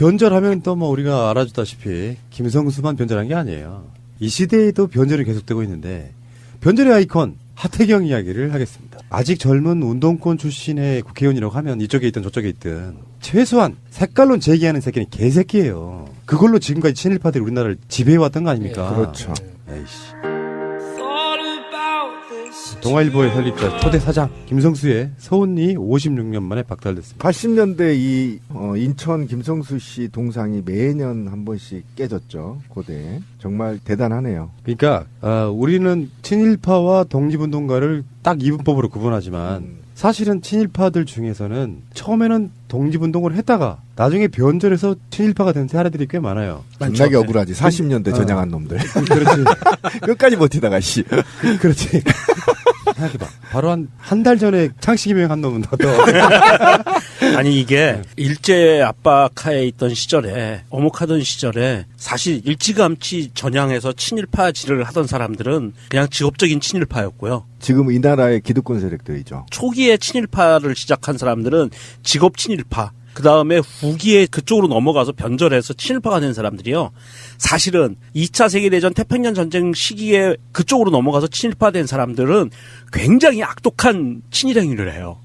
변절하면 또 뭐 우리가 알아주다시피 김성수만 변절한 게 아니에요. 이 시대에도 변절이 계속되고 있는데 변절의 아이콘 하태경 이야기를 하겠습니다. 아직 젊은 운동권 출신의 국회의원이라고 하면 이쪽에 있든 저쪽에 있든 최소한 색깔론 제기하는 새끼는 개새끼예요. 그걸로 지금까지 친일파들이 우리나라를 지배해왔던 거 아닙니까? 그렇죠. 에이씨. 동아일보의 설립자 초대 사장 김성수의 서훈이 56년 만에 박탈됐습니다. 80년대 이 인천 김성수 씨 동상이 매년 한 번씩 깨졌죠. 고대. 정말 대단하네요. 그러니까 우리는 친일파와 독립운동가를 딱 이분법으로 구분하지만 사실은 친일파들 중에서는 처음에는 독립운동을 했다가 나중에 변절해서 친일파가 된 사례들이 꽤 많아요. 존나게 억울하지. 40년대 전향한 놈들. 그렇지. 끝까지 버티다가 씨. 그렇지. 생각해봐. 바로 한 달 전에 창씨기명한 놈은 더. 아니 이게 일제 압박하에 있던 시절에 어목하던 시절에 사실 일찌감치 전향해서 친일파질을 하던 사람들은 그냥 직업적인 친일파였고요. 지금 이 나라의 기득권 세력들이죠. 초기에 친일파를 시작한 사람들은 직업 친일파. 그 다음에 후기에 그쪽으로 넘어가서 변절해서 친일파가 된 사람들이요. 사실은 2차 세계대전 태평양 전쟁 시기에 그쪽으로 넘어가서 친일파 된 사람들은 굉장히 악독한 친일행위를 해요.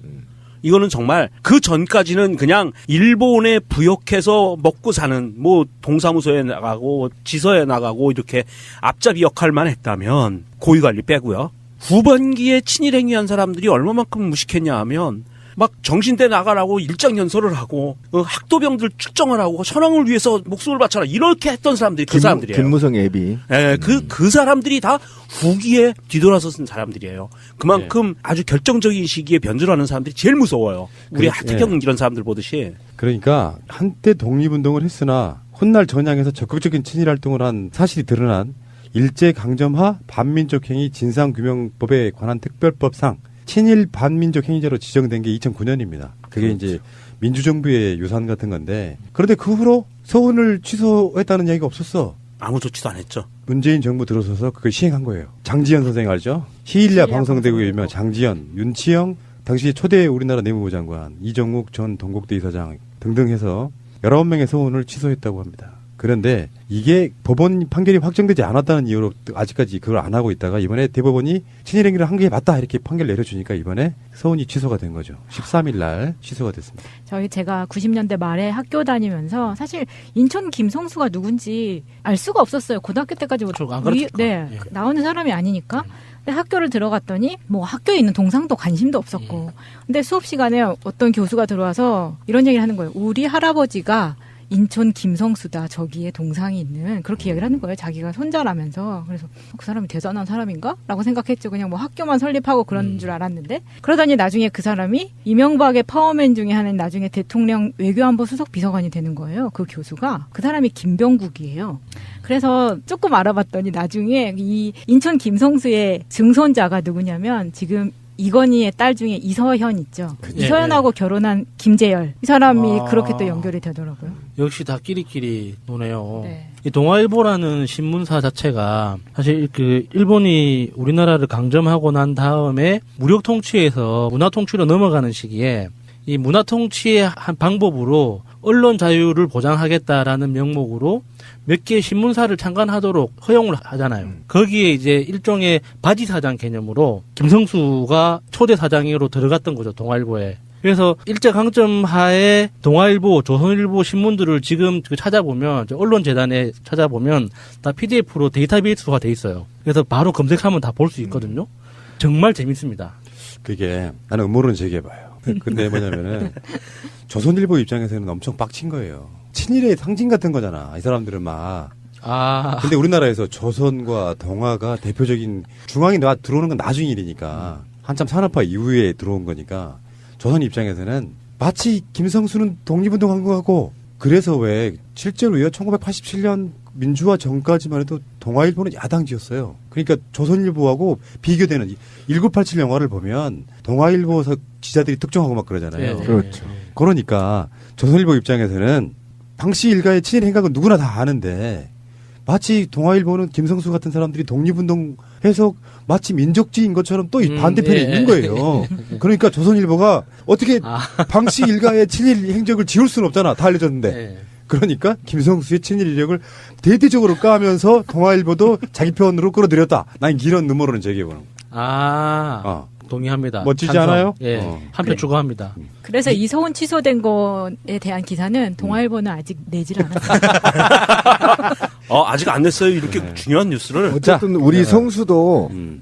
이거는 정말 그 전까지는 그냥 일본에 부역해서 먹고 사는 뭐 동사무소에 나가고 지서에 나가고 이렇게 앞잡이 역할만 했다면 고위관리 빼고요. 후반기에 친일행위한 사람들이 얼마만큼 무식했냐 하면 막 정신대 나가라고 일장연설을 하고 학도병들 축정을 하고 천황을 위해서 목숨을 바쳐라 이렇게 했던 사람들이 그 사람들이에요. 김무성 애비. 예, 그 사람들이 다 후기에 뒤돌아서 쓴 사람들이에요. 그만큼 아주 결정적인 시기에 변절하는 사람들이 제일 무서워요. 우리 하태경 이런 사람들 보듯이. 그러니까 한때 독립운동을 했으나 훗날 전향해서 적극적인 친일 활동을 한 사실이 드러난 일제강점하 반민족행위 진상규명법에 관한 특별법상 친일 반민족 행위자로 지정된 게 2009년입니다. 그게 그렇죠. 이제 민주정부의 유산 같은 건데 그런데 그 후로 서훈을 취소했다는 얘기가 없었어. 아무 조치도 안 했죠. 문재인 정부 들어서서 그걸 시행한 거예요. 장지현 선생 알죠? 히일리아 방송대국의 유명 장지현, 윤치영 당시 초대 우리나라 내무부 장관, 이정욱 전 동국대 이사장 등등 해서 19명의 서훈을 취소했다고 합니다. 그런데 이게 법원 판결이 확정되지 않았다는 이유로 아직까지 그걸 안 하고 있다가 이번에 대법원이 친일행위를 한 게 맞다 이렇게 판결 내려주니까 이번에 서훈이 취소가 된 거죠. 13일 날 취소가 됐습니다. 제가 90년대 말에 학교 다니면서 사실 인천 김성수가 누군지 알 수가 없었어요. 고등학교 때까지 안 가르쳤을까? 네, 예. 나오는 사람이 아니니까. 근데 학교를 들어갔더니 뭐 학교에 있는 동상도 관심도 없었고. 근데 수업 시간에 어떤 교수가 들어와서 이런 얘기를 하는 거예요. 우리 할아버지가 인천 김성수다. 저기에 동상이 있는 그렇게 얘기를 하는 거예요. 자기가 손자라면서. 그래서 그 사람이 대단한 사람인가? 라고 생각했죠. 그냥 뭐 학교만 설립하고 그런 줄 알았는데 그러다니 나중에 그 사람이 이명박의 파워맨 중에 하나인 나중에 대통령 외교안보 수석 비서관이 되는 거예요. 그 교수가. 그 사람이 김병국이에요. 그래서 조금 알아봤더니 나중에 이 인천 김성수의 증손자가 누구냐면 지금 이건희의 딸 중에 이서현 있죠. 이서현하고 결혼한 김재열. 이 사람이 그렇게 또 연결이 되더라고요. 역시 다 끼리끼리 노네요. 네. 이 동아일보라는 신문사 자체가 사실 그 일본이 우리나라를 강점하고 난 다음에 무력 통치에서 문화 통치로 넘어가는 시기에 이 문화 통치의 한 방법으로 언론 자유를 보장하겠다라는 명목으로 몇 개의 신문사를 창간하도록 허용을 하잖아요. 거기에 이제 일종의 바지 사장 개념으로 김성수가 초대 사장으로 들어갔던 거죠, 동아일보에. 그래서 일제강점 하에 동아일보, 조선일보 신문들을 지금 찾아보면, 언론재단에 찾아보면 다 PDF로 데이터베이스화 돼 있어요. 그래서 바로 검색하면 다 볼 수 있거든요. 정말 재밌습니다. 그게 나는 음모론 제기해봐요. 근데 뭐냐면은 조선일보 입장에서는 엄청 빡친 거예요. 친일의 상징 같은 거잖아. 이 사람들은 막. 근데 우리나라에서 조선과 동아가 대표적인 중앙에 들어오는 건 나중 일이니까 한참 산업화 이후에 들어온 거니까 조선 입장에서는 마치 김성수는 독립운동한 거고 그래서 왜 실제로요 1987년 민주화 전까지만 해도 동아일보는 야당지였어요. 그러니까 조선일보하고 비교되는 1987 영화를 보면 동아일보 기자들이 특종하고 막 그러잖아요. 네, 그렇죠. 그러니까 조선일보 입장에서는 당시 일가의 친일 행각은 누구나 다 아는데 마치 동아일보는 김성수 같은 사람들이 독립운동해서 마치 민족주의인 것처럼 또 이 반대편에 있는 거예요. 그러니까 조선일보가 어떻게 당시 일가의 친일 행적을 지울 수는 없잖아. 다 알려졌는데. 그러니까 김성수의 친일 이력을 대대적으로 까면서 동아일보도 자기 편으로 끌어들였다. 난 이런 음모론을 제기해보는 거야. 동의합니다. 멋지지 찬성. 않아요? 예, 한표 네. 추가합니다. 그래서 이서훈 취소된 거에 대한 기사는 동아일보는 아직 내질 않았어요. 아직 안 냈어요. 이렇게 중요한 뉴스를. 어쨌든 우리 성수도 음.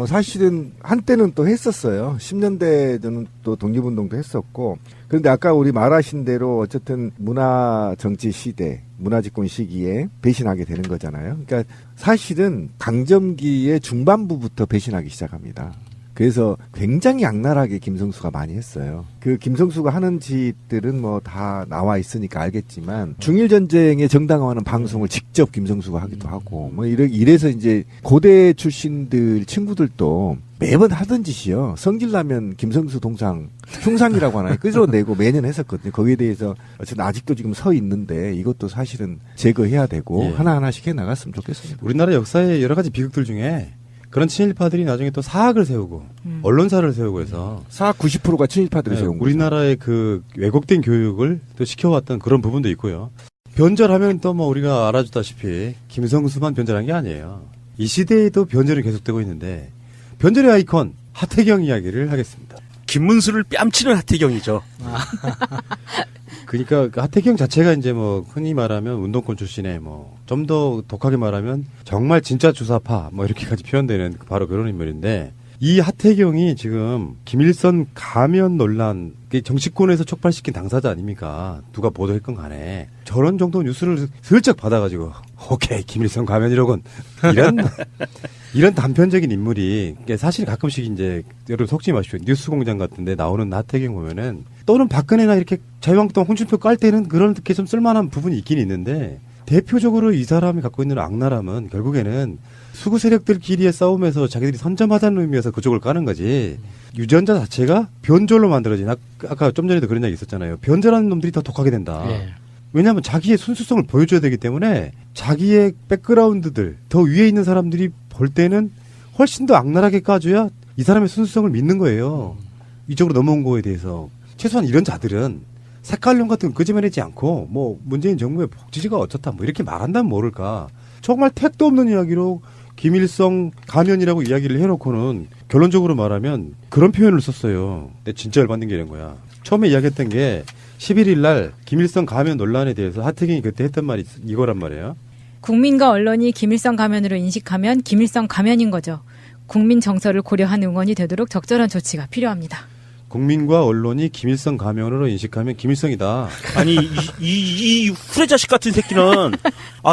사실은 한때는 또 했었어요. 10년대 저는 또 독립운동도 했었고. 그런데 아까 우리 말하신 대로 어쨌든 문화 정치 시대, 문화집권 시기에 배신하게 되는 거잖아요. 그러니까 사실은 강점기의 중반부부터 배신하기 시작합니다. 그래서 굉장히 악랄하게 김성수가 많이 했어요. 그 김성수가 하는 짓들은 뭐 다 나와 있으니까 알겠지만 중일전쟁의 정당화하는 방송을 직접 김성수가 하기도 하고 뭐 이래서 이제 고대 출신들 친구들도 매번 하던 짓이요. 성질나면 김성수 동상 흉상이라고 하나요? 끌어내고 매년 했었거든요. 거기에 대해서 어쨌든 아직도 지금 서 있는데 이것도 사실은 제거해야 되고 예. 하나하나씩 해 나갔으면 좋겠습니다. 우리나라 역사의 여러 가지 비극들 중에 그런 친일파들이 나중에 또 사학을 세우고 언론사를 세우고 해서 사학 90%가 친일파들이 네, 세운 거죠. 우리나라의 그 왜곡된 교육을 또 시켜왔던 그런 부분도 있고요. 변절하면 또 뭐 우리가 알아주다시피 김성수만 변절한 게 아니에요. 이 시대에도 변절이 계속되고 있는데 변절의 아이콘 하태경 이야기를 하겠습니다. 김문수를 뺨치는 하태경이죠. 그러니까 그 하태경 자체가 이제 뭐 흔히 말하면 운동권 출신의 뭐 좀 더 독하게 말하면 정말 진짜 주사파 뭐 이렇게까지 표현되는 바로 그런 인물인데 이 하태경이 지금 김일성 가면 논란 정치권에서 촉발시킨 당사자 아닙니까? 누가 보도했건 간에 저런 정도 뉴스를 슬쩍 받아가지고 오케이 김일성 가면이로군 이런 단편적인 인물이 사실 가끔씩 이제 여러분 속지 마십시오. 뉴스공장 같은데 나오는 하태경 보면은 또는 박근혜나 이렇게 자유한국당 홍준표 깔 때는 그런 게 좀 쓸만한 부분이 있긴 있는데 대표적으로 이 사람이 갖고 있는 악랄함은 결국에는 수구 세력들끼리의 싸움에서 자기들이 선점하자는 의미에서 그쪽을 까는 거지. 유전자 자체가 변절로 만들어진 아까 좀 전에도 그런 이야기 있었잖아요. 변절하는 놈들이 더 독하게 된다. 예. 왜냐하면 자기의 순수성을 보여줘야 되기 때문에 자기의 백그라운드들 더 위에 있는 사람들이 볼 때는 훨씬 더 악랄하게 까줘야 이 사람의 순수성을 믿는 거예요. 이쪽으로 넘어온 거에 대해서. 최소한 이런 자들은 색깔론 같은 거 끄집어내지 않고 뭐 문재인 정부의 복지지가 어쩌다 뭐 이렇게 말한다면 모를까. 정말 택도 없는 이야기로 김일성 가면이라고 이야기를 해놓고는 결론적으로 말하면 그런 표현을 썼어요. 근데 진짜 열받는 게 이런 거야. 처음에 이야기했던 게 11일 날 김일성 가면 논란에 대해서 하태경이 그때 했던 말이 이거란 말이에요. 국민과 언론이 김일성 가면으로 인식하면 김일성 가면인 거죠. 국민 정서를 고려한 응원이 되도록 적절한 조치가 필요합니다. 국민과 언론이 김일성 가면으로 인식하면 김일성이다. 아니 이 후레자식 같은 새끼는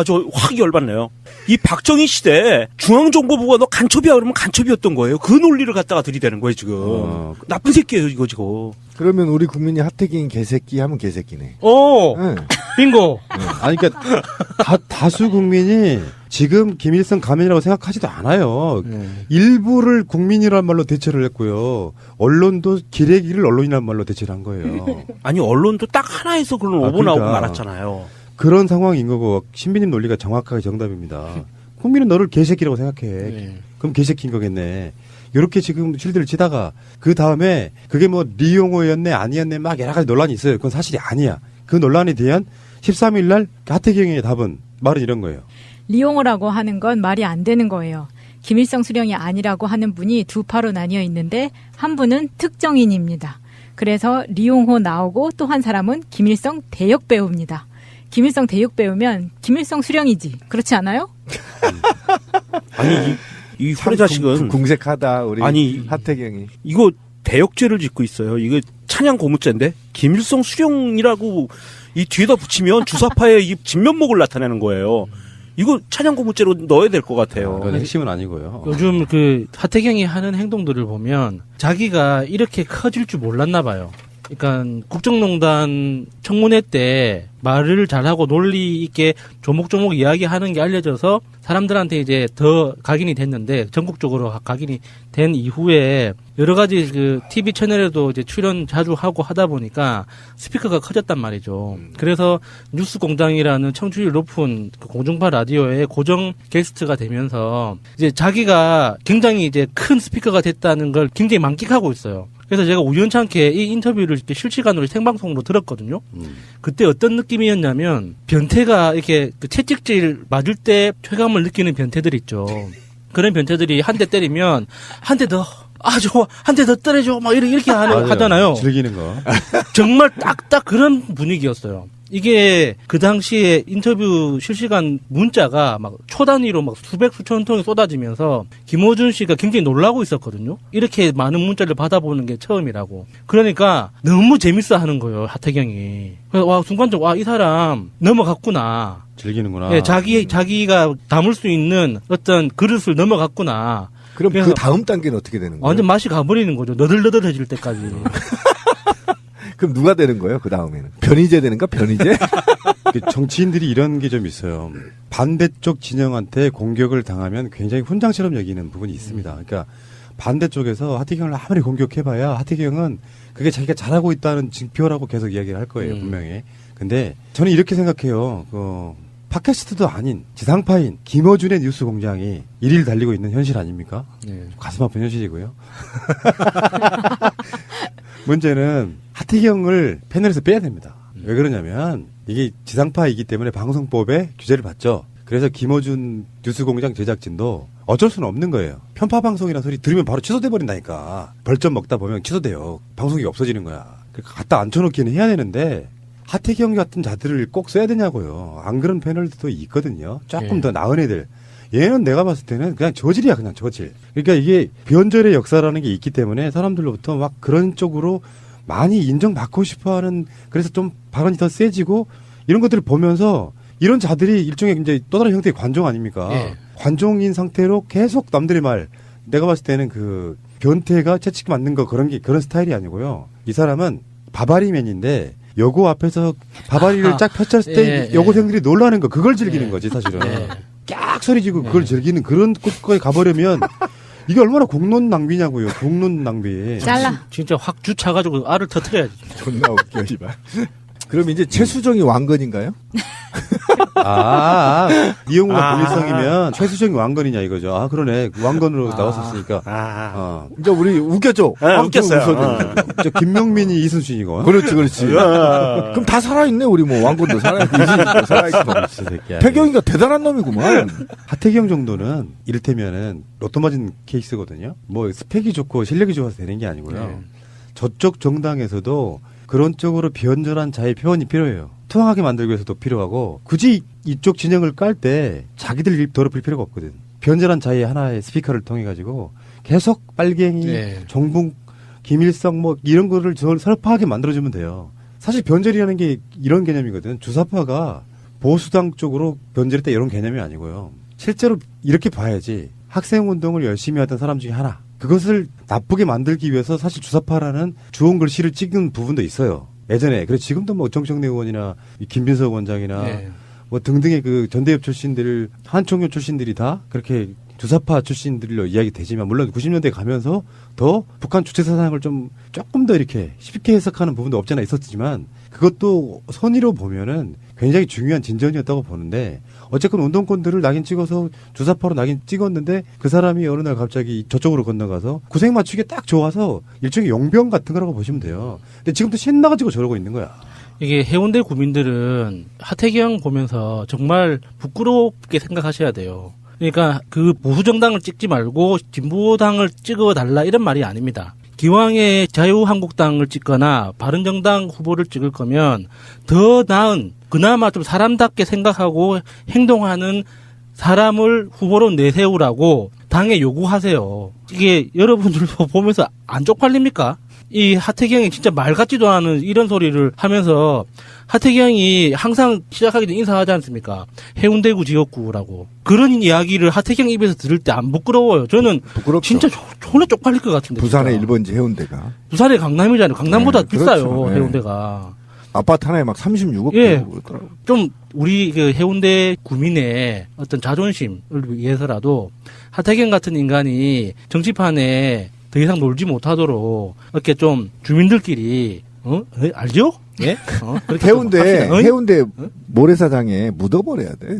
저 확 열받네요. 이 박정희 시대 중앙정보부가 너 간첩이야 그러면 간첩이었던 거예요. 그 논리를 갖다가 들이대는 거예요 지금. 나쁜 새끼예요 이거 지금. 그러면 우리 국민이 하태경 개새끼 하면 개새끼네. 네. 빙고. 아니, 그러니까 다수 국민이 지금 김일성 가면이라고 생각하지도 않아요. 일부를 국민이라는 말로 대체를 했고요. 언론도 기레기를 언론이라는 말로 대체를 한 거예요. 아니 언론도 딱 하나에서 그런 오보 그러니까. 나오고 말았잖아요. 그런 상황인 거고 신비님 논리가 정확하게 정답입니다. 국민은 너를 개새끼라고 생각해. 네. 그럼 개새끼인 거겠네. 이렇게 지금 실드를 치다가 그 다음에 그게 뭐 리용호였네 아니었네 막 여러 가지 논란이 있어요. 그건 사실이 아니야. 그 논란에 대한 13일 날 하태경의 답은 말은 이런 거예요. 리용호라고 하는 건 말이 안 되는 거예요. 김일성 수령이 아니라고 하는 분이 두 파로 나뉘어 있는데 한 분은 특정인입니다. 그래서 리용호 나오고 또 한 사람은 김일성 대역 배우입니다. 김일성 대역 배우면 김일성 수령이지. 그렇지 않아요? 아니 이 후레자식은 궁색하다 우리 아니, 하태경이. 이거 대역죄를 짓고 있어요. 이거 찬양 고무죄인데 김일성 수령이라고 이 뒤에다 붙이면 주사파의 이 진면목을 나타내는 거예요. 이거 찬양 고무죄로 넣어야 될 것 같아요. 그건 핵심은 아니고요. 요즘 그 하태경이 하는 행동들을 보면 자기가 이렇게 커질 줄 몰랐나 봐요. 그러니까 국정농단 청문회 때 말을 잘하고 논리 있게 조목조목 이야기하는 게 알려져서 사람들한테 이제 더 각인이 됐는데 전국적으로 각인이 된 이후에 여러 가지 그 TV 채널에도 이제 출연 자주 하고 하다 보니까 스피커가 커졌단 말이죠. 그래서 뉴스공장이라는 청취율 높은 그 공중파 라디오의 고정 게스트가 되면서 이제 자기가 굉장히 이제 큰 스피커가 됐다는 걸 굉장히 만끽하고 있어요. 그래서 제가 우연찮게 이 인터뷰를 이렇게 실시간으로 생방송으로 들었거든요. 그때 어떤 느낌이었냐면 변태가 이렇게 그 채찍질 맞을 때 쾌감을 느끼는 변태들 있죠. 그런 변태들이 한 대 때리면 한 대 더. 아, 좋아. 한 대 더 때려줘. 막 이렇게 맞아요. 하잖아요. 즐기는 거. 정말 딱딱 그런 분위기였어요. 이게 그 당시에 인터뷰 실시간 문자가 막 초단위로 막 수백 수천 통이 쏟아지면서 김호준 씨가 굉장히 놀라고 있었거든요. 이렇게 많은 문자를 받아보는 게 처음이라고. 그러니까 너무 재밌어 하는 거예요, 하태경이. 그래서 와, 순간적으로 와, 이 사람 넘어갔구나. 즐기는구나. 예, 자기가 담을 수 있는 어떤 그릇을 넘어갔구나. 그럼 그래서 그 다음 단계는 어떻게 되는 거예요? 완전 맛이 가버리는 거죠. 너덜너덜해질 때까지. 그럼 누가 되는 거예요? 그 다음에는 변희재 되는가? 변희재? 그 정치인들이 이런 게 좀 있어요. 반대쪽 진영한테 공격을 당하면 굉장히 훈장처럼 여기는 부분이 있습니다. 그러니까 반대쪽에서 하태경을 아무리 공격해봐야 하태경은 그게 자기가 잘하고 있다는 증표라고 계속 이야기를 할 거예요. 분명히. 근데 저는 이렇게 생각해요. 팟캐스트도 아닌 지상파인 김어준의 뉴스 공장이 1위를 달리고 있는 현실 아닙니까? 네. 가슴 아픈 현실이고요. 문제는 하태경을 패널에서 빼야 됩니다. 왜 그러냐면 이게 지상파이기 때문에 방송법에 규제를 받죠. 그래서 김어준 뉴스공장 제작진도 어쩔 수는 없는 거예요. 편파 방송이라는 소리 들으면 바로 취소돼 버린다니까. 벌점 먹다 보면 취소돼요. 방송이 없어지는 거야. 갖다 앉혀놓기는 해야 되는데 하태경 같은 자들을 꼭 써야 되냐고요. 안 그런 패널도 있거든요. 조금 더 나은 애들. 얘는 내가 봤을 때는 그냥 저질이야, 그냥 저질. 그러니까 이게 변절의 역사라는 게 있기 때문에 사람들로부터 막 그런 쪽으로 많이 인정받고 싶어 하는, 그래서 좀 발언이 더 세지고 이런 것들을 보면서 이런 자들이 일종의 이제 또 다른 형태의 관종 아닙니까? 예. 관종인 상태로 계속 남들의 말, 내가 봤을 때는 그 변태가 채찍 맞는 거 그런 스타일이 아니고요. 이 사람은 바바리맨인데 여고 앞에서 바바리를 쫙 펼쳤을 때 여고생들이 놀라는 거, 그걸 즐기는 거지, 사실은. 깍 소리 지고 그걸 즐기는 그런 곳까지 가버리면 이게 얼마나 공론 낭비냐고요. 공론 낭비. 잘라. 진짜 확 주차가지고 알을 터트려야지. 존나 웃겨, 씨발. 그럼 이제 최수정이 왕건인가요? 이용우가 본일성이면 최수정이 왕건이냐 이거죠. 아, 그러네. 왕건으로 나왔었으니까. 이제 우리 웃겼죠? 웃겼어요. 저 김명민이 이순신이고. 그렇지. 그럼 다 살아있네, 우리 뭐, 왕건도 살아있고, 이순신도 살아있고. 태경이가 대단한 놈이구만. 하태경 정도는 이를테면은 로또 맞은 케이스거든요. 뭐 스펙이 좋고 실력이 좋아서 되는 게 아니고요. 저쪽 정당에서도 그런 쪽으로 비언절한 자의 표현이 필요해요. 투항하게 만들기 위해서도 필요하고, 굳이 이쪽 진영을 깔 때 자기들 입 더럽힐 필요가 없거든. 비언절한 자의 하나의 스피커를 통해 가지고 계속 빨갱이, 정북, 김일성 뭐 이런 거를 설파하게 만들어주면 돼요. 사실 변절이라는 게 이런 개념이거든. 주사파가 보수당 쪽으로 변절했다 이런 개념이 아니고요. 실제로 이렇게 봐야지. 학생운동을 열심히 하던 사람 중에 하나. 그것을 나쁘게 만들기 위해서 사실 주사파라는 주홍 글씨를 찍은 부분도 있어요. 예전에. 그래서 지금도 뭐 정청래 의원이나 김빈석 원장이나 뭐 등등의 그 전대협 출신들, 한총련 출신들이 다 그렇게 주사파 출신들로 이야기 되지만, 물론 90년대 가면서 더 북한 주체 사상을 조금 더 이렇게 쉽게 해석하는 부분도 없지 않아 있었지만, 그것도 선의로 보면은 굉장히 중요한 진전이었다고 보는데, 어쨌건 운동권들을 낙인 찍어서 주사파로 낙인 찍었는데 그 사람이 어느 날 갑자기 저쪽으로 건너가서 구색 맞추기 딱 좋아서 일종의 용병 같은 거라고 보시면 돼요. 근데 지금도 신나가지고 저러고 있는 거야. 이게 해운대 구민들은 하태경 보면서 정말 부끄럽게 생각하셔야 돼요. 그러니까 그 보수정당을 찍지 말고 진보당을 찍어달라 이런 말이 아닙니다. 기왕에 자유한국당을 찍거나 바른정당 후보를 찍을 거면 더 나은, 그나마 좀 사람답게 생각하고 행동하는 사람을 후보로 내세우라고 당에 요구하세요. 이게 여러분들도 보면서 안 쪽팔립니까? 이 하태경이 진짜 말 같지도 않은 이런 소리를 하면서, 하태경이 항상 시작하기 전에 인사하지 않습니까? 해운대구 지역구라고. 그런 이야기를 하태경 입에서 들을 때 안 부끄러워요. 저는 부끄럽죠. 진짜 존나 쪽팔릴 것 같은데. 부산의 진짜. 1번지 해운대가. 부산의 강남이잖아요. 강남보다 네, 비싸요. 그렇죠. 네. 해운대가. 아파트 하나에 막 36억 예. 되고 그러더라고요. 좀 우리 그 해운대 구민의 어떤 자존심을 위해서라도 하태경 같은 인간이 정치판에 더 이상 놀지 못하도록 이렇게 좀 주민들끼리 알죠? 예? 그렇게 해운대 합시다. 해운대 모래사장에 묻어버려야 돼.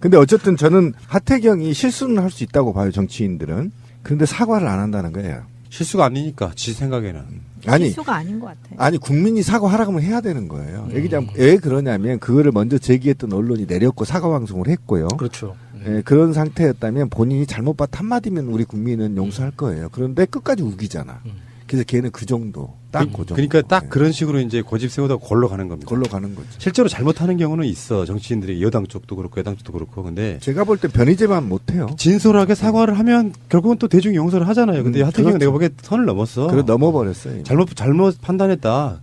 근데 어쨌든 저는 하태경이 실수는 할 수 있다고 봐요, 정치인들은. 그런데 사과를 안 한다는 거예요. 실수가 아니니까 지 생각에는. 아니, 실수가 아닌 것 같아요. 아니 국민이 사과하라고 하면 해야 되는 거예요. 왜 그러냐면 그거를 먼저 제기했던 언론이 내렸고 사과 방송을 했고요. 그렇죠. 예, 그런 상태였다면 본인이 잘못 봤 한마디면 우리 국민은 용서할 거예요. 그런데 끝까지 우기잖아. 그래서 걔는 그 정도, 딱 그 정도. 그러니까 딱 예, 그런 식으로 이제 고집 세우다 골로 가는 겁니다. 걸로 가는 거죠. 실제로 잘못하는 경우는 있어. 정치인들이 여당 쪽도 그렇고 여당 쪽도 그렇고. 근데 제가 볼 때 변희재만 못해요. 진솔하게 사과를 하면 결국은 또 대중이 용서를 하잖아요. 근데 하태경은 그렇죠. 내가 보기에 선을 넘었어. 그래 넘어버렸어요. 잘못 판단했다.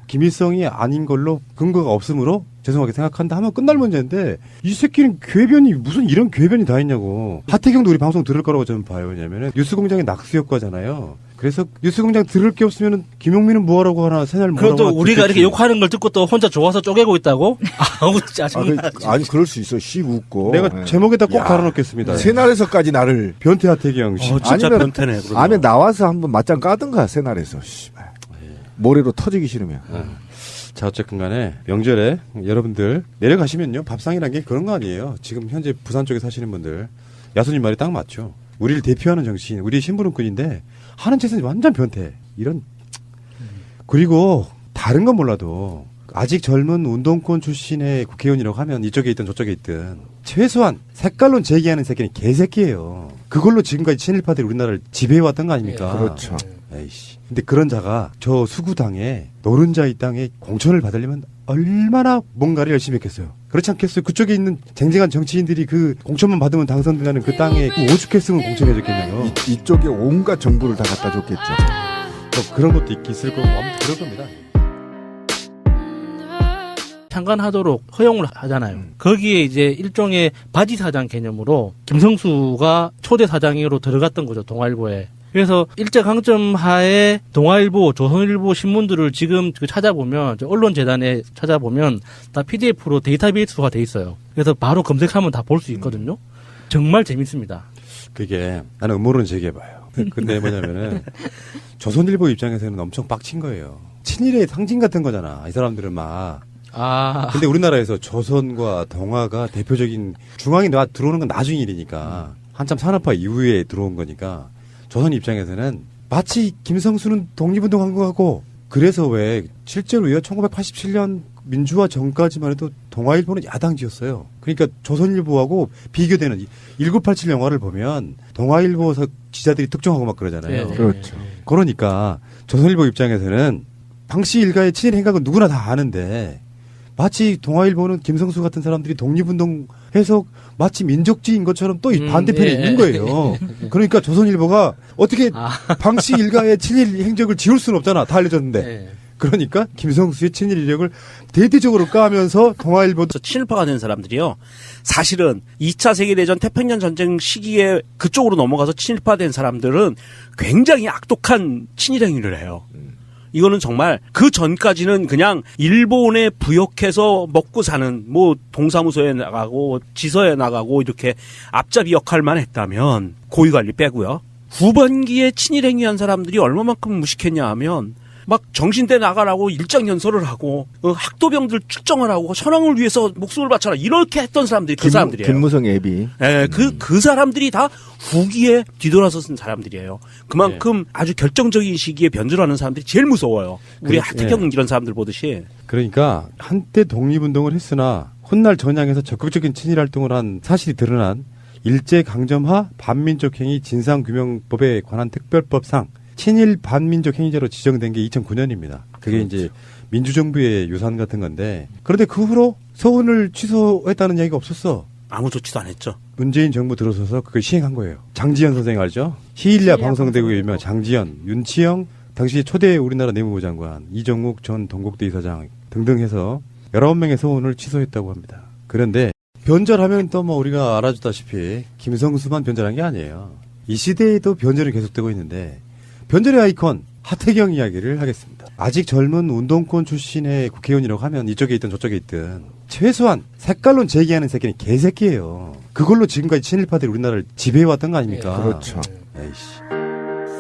김일성이 아닌 걸로 근거가 없으므로 죄송하게 생각한다 하면 끝날 문제인데 이 새끼는 궤변이 무슨 이런 궤변이 다 있냐고. 하태경도 우리 방송 들을 거라고 저는 봐요. 왜냐면은 뉴스공장의 낙수 효과잖아요. 그래서 뉴스공장 들을 게 없으면은 김용민은 뭐하라고 하나 새날 뭐라고 그것도 하나 우리가 듣겠지. 이렇게 욕하는 걸 듣고 또 혼자 좋아서 쪼개고 있다고? 아우 짜증나. 아니 그럴 수 있어. 씨 웃고. 내가 예. 제목에다 꼭 야, 달아놓겠습니다. 새날에서까지 나를 변태 하태경. 씨. 진짜 아니면- 변태네. 그러면. 안에 나와서 한번 맞짱 까든가 새날에서. 씨발. 모래로 터지기 싫으면. 자, 어쨌든 간에 명절에 여러분들 내려가시면요. 밥상이란 게 그런 거 아니에요. 지금 현재 부산 쪽에 사시는 분들. 야수님 말이 딱 맞죠. 우리를 대표하는 정치인, 우리 심부름꾼인데 하는 짓은 완전 변태. 이런. 그리고 다른 건 몰라도 아직 젊은 운동권 출신의 국회의원이라고 하면 이쪽에 있든 저쪽에 있든 최소한 색깔론 제기하는 새끼는 개새끼예요. 그걸로 지금까지 친일파들이 우리나라를 지배해왔던 거 아닙니까? 그렇죠. 에이씨. 근데 그런 자가 저 수구당에 노른자 이 땅에 공천을 받으려면 얼마나 뭔가를 열심히 했겠어요. 그렇지 않겠어요? 그쪽에 있는 쟁쟁한 정치인들이 그 공천만 받으면 당선되는 그 땅에 그 오죽했으면 공천해줬겠냐요. 이쪽에 온갖 정보를 다 갖다 줬겠죠. 뭐 그런 것도 있을 거고 아무튼 그럴 겁니다. 참관하도록 허용을 하잖아요. 거기에 이제 일종의 바지 사장 개념으로 김성수가 초대 사장으로 들어갔던 거죠, 동아일보에. 그래서 일제강점 하에 동아일보, 조선일보 신문들을 지금 찾아보면, 언론재단에 찾아보면 다 PDF로 데이터베이스화가 돼 있어요. 그래서 바로 검색하면 다 볼 수 있거든요. 정말 재밌습니다. 그게 나는 음모론 제기해봐요. 근데 뭐냐면은 조선일보 입장에서는 엄청 빡친 거예요. 친일의 상징 같은 거잖아. 이 사람들은 막. 근데 우리나라에서 조선과 동아가 대표적인 중앙에 들어오는 건 나중 일이니까 한참 산업화 이후에 들어온 거니까 조선 입장에서는 마치 김성수는 독립운동한 거하고 그래서 왜 실제로요 1987년 민주화 전까지만 해도 동아일보는 야당지였어요. 그러니까 조선일보하고 비교되는 1987 영화를 보면 동아일보 기자들이 특종하고 막 그러잖아요. 네. 그렇죠. 그러니까 조선일보 입장에서는 당시 일가의 친일 행각은 누구나 다 아는데 마치 동아일보는 김성수 같은 사람들이 독립운동해서 마치 민족주의인 것처럼 또 이 반대편에 있는 거예요. 그러니까 조선일보가 어떻게 당시 일가의 친일 행적을 지울 수는 없잖아. 다 알려졌는데. 네. 그러니까 김성수의 친일 이력을 대대적으로 까면서 동아일보 친일파가 된 사람들이요. 사실은 2차 세계대전 태평양 전쟁 시기에 그쪽으로 넘어가서 친일파된 사람들은 굉장히 악독한 친일행위를 해요. 이거는 정말 그 전까지는 그냥 일본에 부역해서 먹고 사는 뭐 동사무소에 나가고 지서에 나가고 이렇게 앞잡이 역할만 했다면 고위관리 빼고요. 후반기에 친일행위한 사람들이 얼마만큼 무식했냐 하면 막 정신대 나가라고 일장연설을 하고 학도병들 출정을 하고 천황을 위해서 목숨을 바쳐라 이렇게 했던 사람들이 그 사람들이에요. 김무성 애비. 예, 그 사람들이 다 후기에 뒤돌아서 쓴 사람들이에요. 그만큼 아주 결정적인 시기에 변절하는 사람들이 제일 무서워요. 우리 하태경 이런 사람들 보듯이. 그러니까 한때 독립운동을 했으나 훗날 전향에서 적극적인 친일 활동을 한 사실이 드러난 일제강점하 반민족행위 진상규명법에 관한 특별법상 친일 반민족 행위자로 지정된 게 2009년입니다. 그게 이제 민주정부의 유산 같은 건데 그런데 그 후로 서훈을 취소했다는 이야기가 없었어. 아무 조치도 안 했죠. 문재인 정부 들어서서 그걸 시행한 거예요. 장지현 선생 알죠? 시일야 방송대국의 유명 장지현, 윤치영 당시 초대 우리나라 내무부 장관, 이정욱 전 동국대 이사장 등등 해서 19명의 서훈을 취소했다고 합니다. 그런데 변절하면 또 뭐 우리가 알아주다시피 김성수만 변절한 게 아니에요. 이 시대에도 변절이 계속되고 있는데 변절의 아이콘 하태경 이야기를 하겠습니다. 아직 젊은 운동권 출신의 국회의원이라고 하면 이쪽에 있든 저쪽에 있든 최소한 색깔론 제기하는 새끼는 개새끼예요. 그걸로 지금까지 친일파들이 우리나라를 지배해왔던 거 아닙니까? 그렇죠. 에이씨.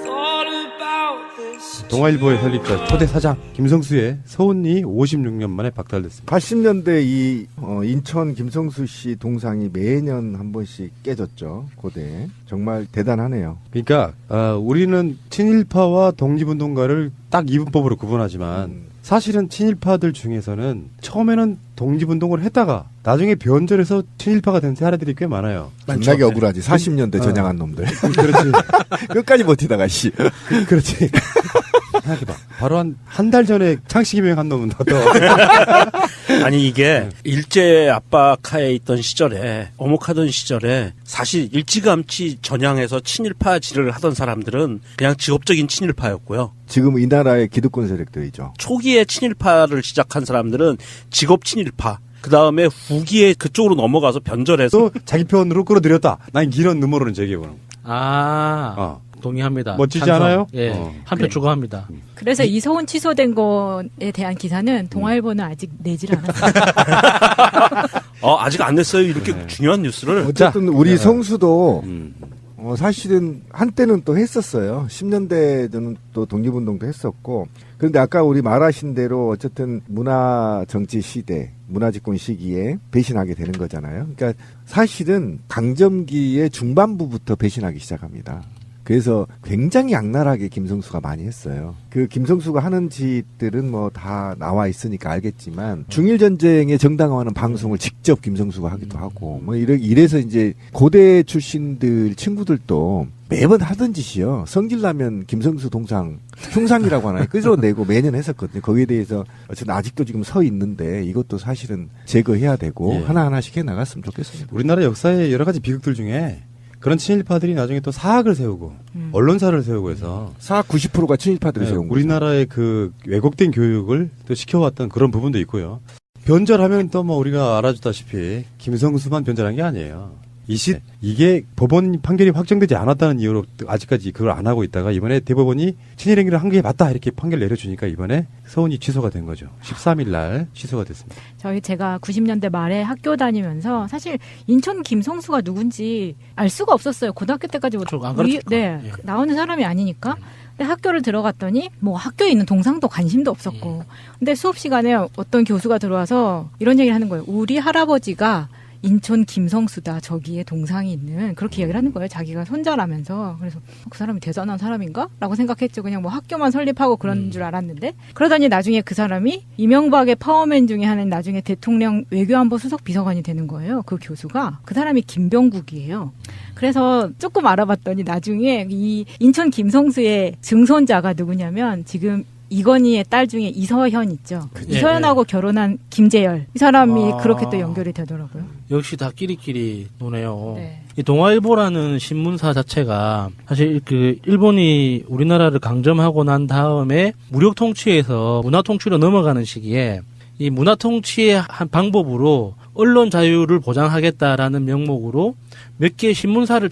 Thought about this 동아일보의 설립자 초대 사장 김성수의 서운이 56년 만에 박탈됐습니다. 80년대 이 인천 김성수 씨 동상이 매년 한 번씩 깨졌죠. 고대. 정말 대단하네요. 그러니까 우리는 친일파와 독립운동가를 딱 이분법으로 구분하지만 사실은 친일파들 중에서는 처음에는 독립운동을 했다가 나중에 변절해서 친일파가 된 사례들이 꽤 많아요. 존나게 억울하지. 40년대 전향한 놈들. 그렇지. 끝까지 버티다가 씨. 그렇지. 생각해봐. 바로 한 달 전에 창씨기명 한 놈은 더. 아니 이게 일제 압박하에 있던 시절에 엄혹하던 시절에 사실 일찌감치 전향해서 친일파질을 하던 사람들은 그냥 직업적인 친일파였고요. 지금 이 나라의 기득권 세력들이죠. 초기에 친일파를 시작한 사람들은 직업 친일파. 그 다음에 후기에 그쪽으로 넘어가서 변절해서 또 자기 편으로 끌어들였다. 난 이런 음모론을 제기해보는 아, 동의합니다. 멋지지 찬성. 않아요? 예, 한표 추가합니다. 그래서 이서훈 취소된 거에 대한 기사는 동아일보는 아직 내질 않았어요. 아직 안 냈어요. 이렇게 중요한 뉴스를. 어쨌든 우리 성수도 음. 사실은 한때는 또 했었어요. 10년대에는 또 독립운동도 했었고. 그런데 아까 우리 말하신 대로 어쨌든 문화 정치 시대, 문화집권 시기에 배신하게 되는 거잖아요. 그러니까 사실은 강점기의 중반부부터 배신하기 시작합니다. 그래서 굉장히 악랄하게 김성수가 많이 했어요. 그 김성수가 하는 짓들은 뭐 다 나와 있으니까 알겠지만 중일전쟁의 정당화하는 방송을 직접 김성수가 하기도 하고 뭐 이래서 이제 고대 출신들 친구들도 매번 하던 짓이요. 성질나면 김성수 동상 흉상이라고 하나요? 끄집어내고 매년 했었거든요. 거기에 대해서 어쨌든 아직도 지금 서 있는데 이것도 사실은 제거해야 되고 예. 하나하나씩 해나갔으면 좋겠습니다. 우리나라 역사의 여러 가지 비극들 중에 그런 친일파들이 나중에 또 사학을 세우고 언론사를 세우고 해서 사학 90%가 친일파들이 네, 세운 거죠. 우리나라의 그 왜곡된 교육을 또 시켜왔던 그런 부분도 있고요. 변절하면 또 뭐 우리가 알아주다시피 김성수만 변절한 게 아니에요. 이게 법원 판결이 확정되지 않았다는 이유로 아직까지 그걸 안 하고 있다가 이번에 대법원이 친일행위를 한 게 맞다 이렇게 판결 내려주니까 이번에 서운이 취소가 된 거죠. 13일 날 취소가 됐습니다. 제가 90년대 말에 학교 다니면서 사실 인천 김성수가 누군지 알 수가 없었어요. 고등학교 때까지 안 가르쳤을 네, 거예요. 예. 나오는 사람이 아니니까. 근데 학교를 들어갔더니 뭐 학교에 있는 동상도 관심도 없었고. 근데 수업 시간에 어떤 교수가 들어와서 이런 얘기를 하는 거예요. 우리 할아버지가 인천 김성수다. 저기에 동상이 있는 그렇게 얘기를 하는 거예요. 자기가 손자라면서. 그래서 그 사람이 대단한 사람인가? 라고 생각했죠. 그냥 뭐 학교만 설립하고 그런 줄 알았는데 그러더니 나중에 그 사람이 이명박의 파워맨 중에 하나인 나중에 대통령 외교안보 수석 비서관이 되는 거예요. 그 교수가. 그 사람이 김병국이에요. 그래서 조금 알아봤더니 나중에 이 인천 김성수의 증손자가 누구냐면 지금 이건희의 딸 중에 이서현 있죠. 이서현하고 결혼한 김재열. 이 사람이 그렇게 또 연결이 되더라고요. 역시 다 끼리끼리 노네요. 네. 이 동아일보라는 신문사 자체가 사실 그 일본이 우리나라를 강점하고 난 다음에 무력 통치에서 문화 통치로 넘어가는 시기에 이 문화 통치의 한 방법으로 언론 자유를 보장하겠다라는 명목으로 몇 개의 신문사를